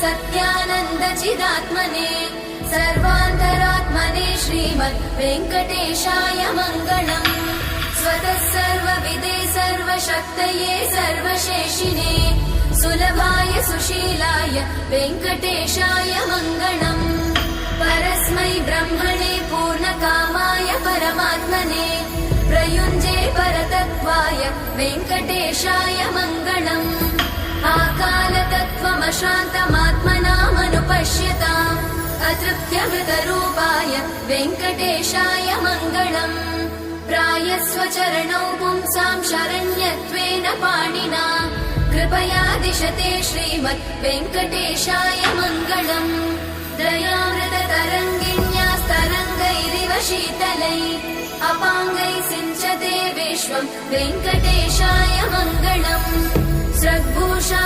सत्यानन्दचिदात्मने सर्वान्तरात्मने श्रीमद् वेङ्कटेशाय मङ्गलम्। स्वतः सर्वविदे सर्वशक्तये सर्वशेषिणे सुलभाय सुशीलाय वेङ्कटेशाय मङ्गलम्। परस्मै ब्रह्मणे पूर्णकामाय परमात्मने प्रयुञ्जे परतत्त्वाय वेङ्कटेशाय मङ्गलम्। आकालतत्त्वमशान्तमात्मनामनुपश्यताम् अतृप्त्यमृतरूपाय वेङ्कटेशाय मङ्गलम्। प्रायस्वचरणौ पुंसां शरण्यत्वेन पाणिना कृपया दिशते श्रीमद् वेङ्कटेशाय मङ्गलम्। दयामृततरङ्गिण्यास्तरङ्गैरिव शीतलैः अपाङ्गैः सिञ्चते विश्वं वेङ्कटेशाय मङ्गलम्। स्रग्भूषा